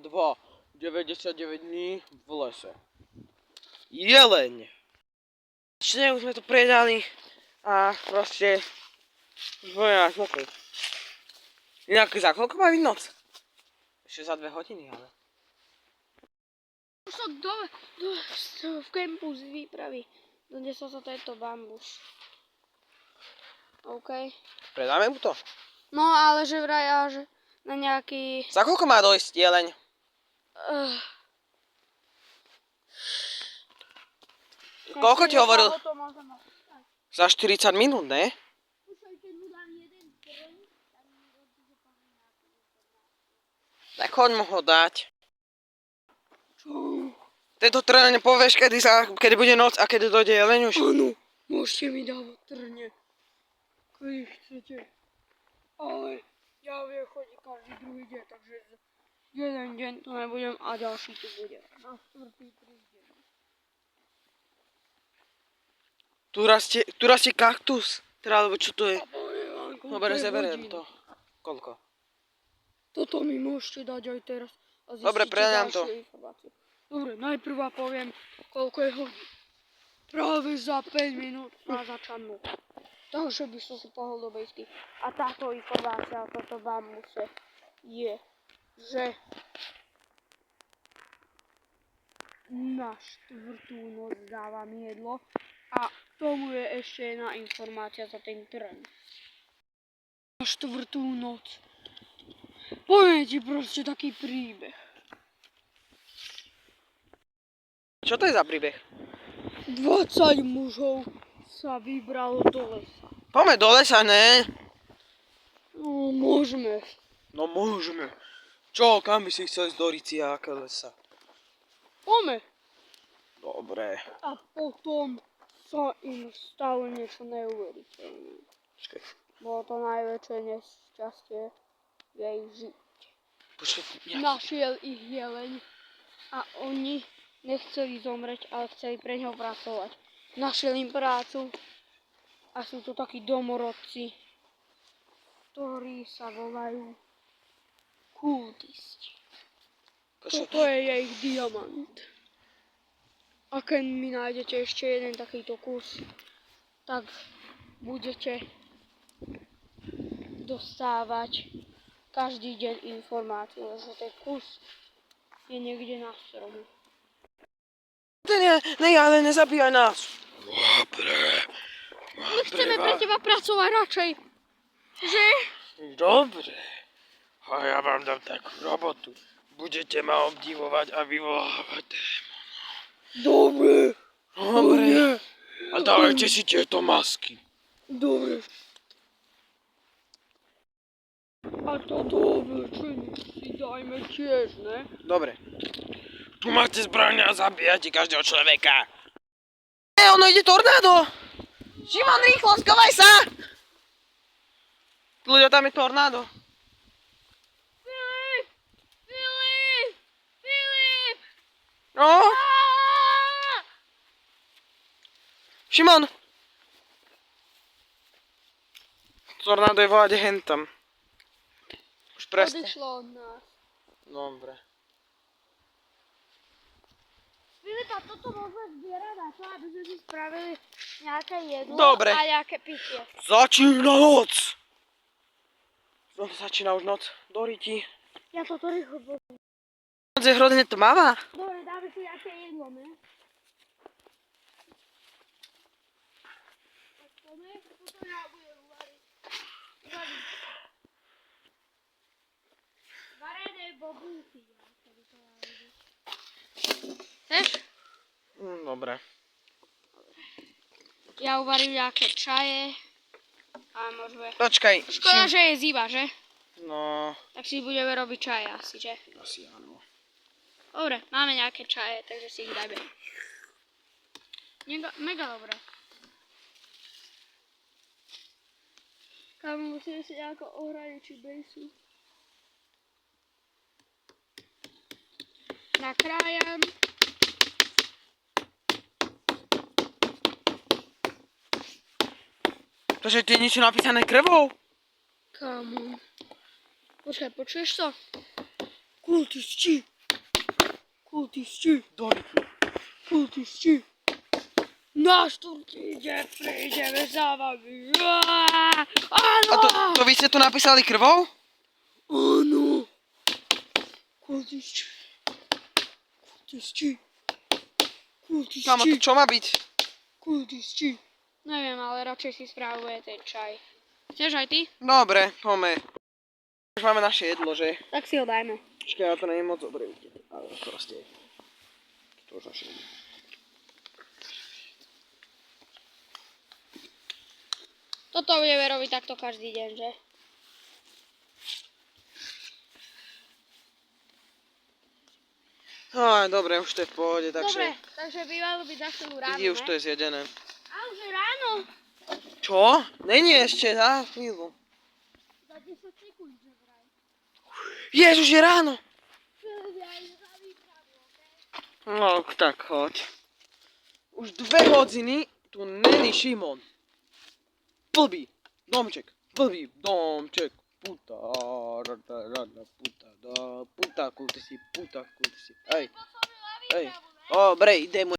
99 dní v lese. Jeleň! Čiže už sme to predali a proste už bude nás mokli. Inak za koľko má byť noc? Ešte za 2 hodiny, ale. Už som v kempu z výpravy. Donesol sa tento bambus. OK. Predáme mu to? No ale že vraj až na nejaký... Za koľko má dojsť jeleň? Koľko ti hovoril? Za 40 minút, ne? Tak choď mu ho dať. Tento trň povieš, kedy bude noc a kedy dojde jeleň už? Áno, môžete mi dávať trne. Kedy chcete. Ale ja viem chodiť každý druhý deň, takže jeden deň to nebudem a ďalší tu bude. Na 4. príde. Tu rastie kaktus. Teda, alebo čo to je? Dobre, zaberiem to. Koľko? Toto mi môžete dať aj teraz. A dobre, predám to. Informácie. Dobre, najprv vám poviem, koľko je hodín. Práve za 5 minút má začať noc. Takže by som si pohol do bejsky. A táto informácia o toto bambuse je, že na 4. noc dávam jedlo a tomu je ešte jedna informácia za ten trň. Na 4. noc. Poviem ti proste taký príbeh. Čo to je za príbeh? 20 mužov sa vybralo do lesa. Poďme do lesa, ne? No, môžeme. No môžeme. Čo, kam by si chcel ísť do Rici a aké lesa? Poďme. Dobre. A potom sa im stalo niečo neuveriteľné. Počkaj. Bolo to najväčšie nešťastie v jej živote. Počkaj, Našiel ich jeleň a oni nechceli zomrieť, ale chceli pre ňoho pracovať. Našiel im prácu a sú to takí domorodci, ktorí sa volajú kultisti. Toto je ich diamant. A keď mi nájdete ešte jeden takýto kus, tak budete dostávať každý deň informáciu, že ten kus je niekde na stromu. Ne, ale nezabíjaj nás. Dobre. My chceme pre teba pracovať radšej. Že? Dobre. A ja vám dám takú robotu. Budete ma obdivovať a vyvolávať démona. Dobre. Dobre. A dávajte si tieto masky. Dobre. A toto oblečenie si dajme tiež, ne? Dobre. Tu máte zbrania a zabíjate každého človeka. Ono ide tornádo. Šimon, rýchlo, skovaj sa. Ľudia, tam je tornádo. Filip! No? Šimon. Tornádo je vláde hentam. Už presne. Odišlo od nás. Dobre. Filipa, toto môžeme zbierať na to, aby sme si spravili nejaké jedlo Dobre. a nejaké pitie. Začína noc. Začína už noc. Do Riti. Ja toto rýchlo poviem. Noc je hrozne tmavá. Dobre, dáme si nejaké jedlo, ne? Tak poďme, toto ja budem uvariť. Varené bobulky. Chceš? Dobre. Ja uvarím nejaké čaje. A môžeme... Počkaj. Škoda, že je zima, že? No... Tak si budeme robiť čaje asi, že? Asi áno. Dobre, máme nejaké čaje, takže si ich dajme. Mega dobré. Kámo, musíme si nejako ohradiť, či bejsu. Nakrájam. Takže ty niečo napísané krvou? Kámo. Počkaj, počuješ to? Kultisti! Kultisti! Donikli. Kultisti! Na štvrtíde prídeme za vami! Áno! A to vy ste to napísali krvou? Áno! Kultisti! Kultisti! Kultisti! Kámo, to čo má byť? Kultisti! Neviem, ale radšej si spravuje ten čaj. Chceš aj ty? Dobre, poďme. Už máme naše jedlo, že? Tak si ho dajme. Počkaj, ja to nie je moc dobré vidieť. Ale proste. To už naše jedlo. Toto budeme robiť takto každý deň, že? Dobre, už to je v pohode, takže... Dobre, takže by malo byť za chvíľu ráno, Vidí, už to je zjedené. A už je ráno. Čo? Není ešte, za chvíľu. Za 10 sekúnd, že vraj. Jež, už je ráno. Ja idem za výpravu, okej? No, tak choď. Už 2 hodiny tu není Šimon. Blbý domček, blbý domček. Puta, rada, puta, kultisi. Ej, ej. Dobre, idem.